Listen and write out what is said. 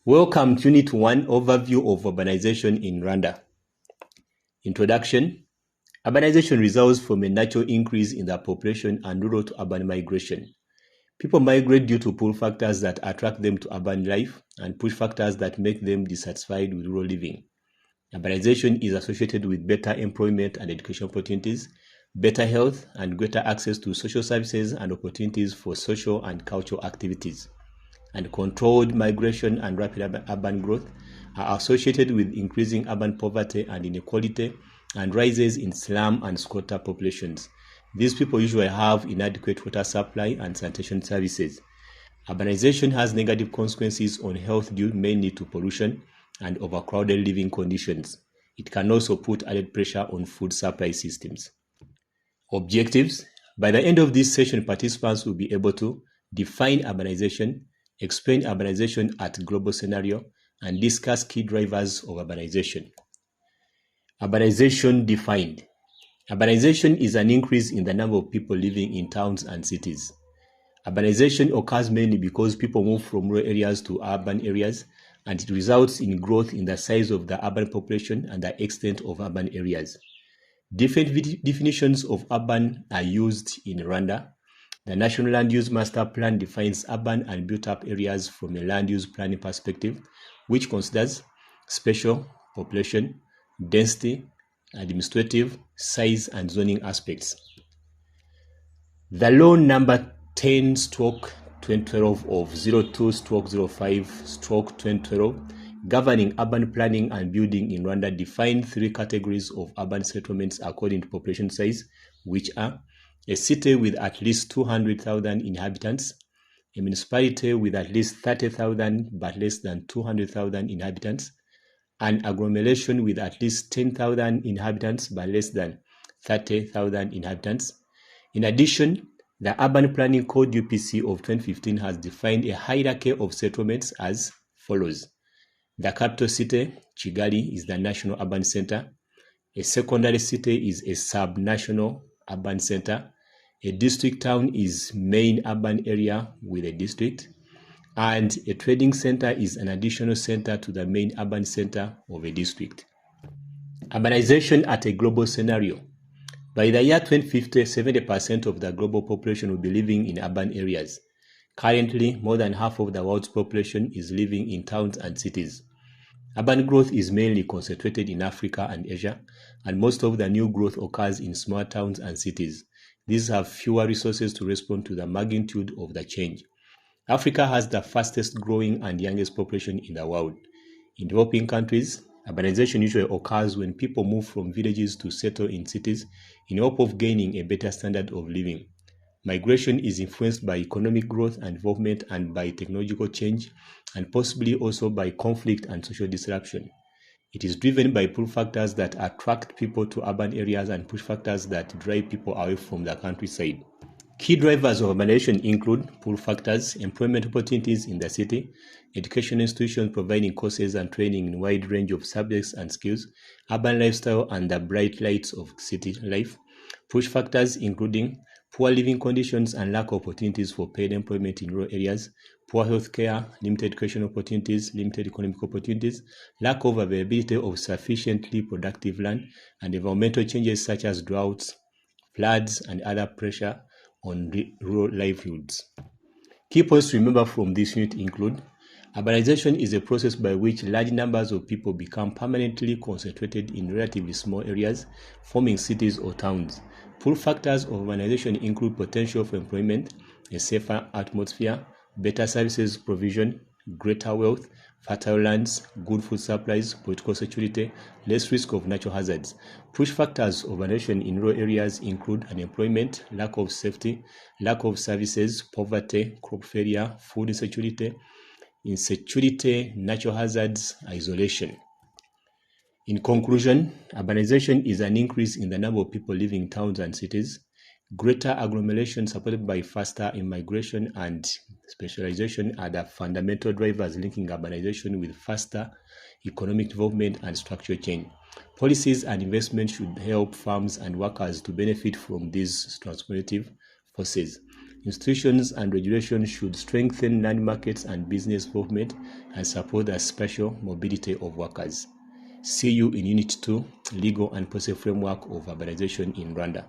Welcome to Unit 1 Overview of Urbanization in Rwanda. Introduction. Urbanization results from a natural increase in the population and rural to urban migration. People migrate due to pull factors that attract them to urban life and push factors that make them dissatisfied with rural living. Urbanization is associated with better employment and education opportunities, better health, and greater access to social services and opportunities for social and cultural activities. And controlled migration and rapid urban growth are associated with increasing urban poverty and inequality and rises in slum and squatter populations. These people usually have inadequate water supply and sanitation services. Urbanization has negative consequences on health due mainly to pollution and overcrowded living conditions. It can also put added pressure on food supply systems. Objectives. By the end of this session, participants will be able to define urbanization, explain urbanization at global scenario, and discuss key drivers of urbanization. Urbanization defined. Urbanization is an increase in the number of people living in towns and cities. Urbanization occurs mainly because people move from rural areas to urban areas, and it results in growth in the size of the urban population and the extent of urban areas. Different definitions of urban are used in Rwanda. The National Land Use Master Plan defines urban and built-up areas from a land use planning perspective, which considers spatial, population, density, administrative, size, and zoning aspects. The Law Number 10/2012 of 02/05/2012 governing urban planning and building in Rwanda defined three categories of urban settlements according to population size, which are a city with at least 200,000 inhabitants, a municipality with at least 30,000 but less than 200,000 inhabitants, an agglomeration with at least 10,000 inhabitants but less than 30,000 inhabitants. In addition, the Urban Planning Code UPC of 2015 has defined a hierarchy of settlements as follows. The capital city, Kigali, is the national urban center. A secondary city is a sub-national urban center. A district town is main urban area with a district. And a trading center is an additional center to the main urban center of a district. Urbanization at a global scenario. By the year 2050, 70% of the global population will be living in urban areas. Currently, more than half of the world's population is living in towns and cities. Urban growth is mainly concentrated in Africa and Asia, and most of the new growth occurs in small towns and cities. These have fewer resources to respond to the magnitude of the change. Africa has the fastest growing and youngest population in the world. In developing countries, urbanization usually occurs when people move from villages to settle in cities in hope of gaining a better standard of living. Migration is influenced by economic growth and development and by technological change, and possibly also by conflict and social disruption. It is driven by pull factors that attract people to urban areas and push factors that drive people away from the countryside. Key drivers of urbanization include pull factors, employment opportunities in the city, education institutions providing courses and training in a wide range of subjects and skills, urban lifestyle and the bright lights of city life. Push factors including poor living conditions and lack of opportunities for paid employment in rural areas, poor health care, limited education opportunities, limited economic opportunities, lack of availability of sufficiently productive land, and environmental changes such as droughts, floods, and other pressure on rural livelihoods. Key points to remember from this unit include: urbanization is a process by which large numbers of people become permanently concentrated in relatively small areas, forming cities or towns. Pull factors of urbanization include potential for employment, a safer atmosphere, better services provision, greater wealth, fertile lands, good food supplies, political security, less risk of natural hazards. Push factors of urbanization in rural areas include unemployment, lack of safety, lack of services, poverty, crop failure, food insecurity, natural hazards, isolation. In conclusion, urbanization is an increase in the number of people living in towns and cities. Greater agglomeration supported by faster immigration and specialization are the fundamental drivers linking urbanization with faster economic development and structural change. Policies and investment should help farms and workers to benefit from these transformative forces. Institutions and regulations should strengthen land markets and business development and support the spatial mobility of workers. See you in Unit 2, Legal and Policy Framework of Urbanization in Rwanda.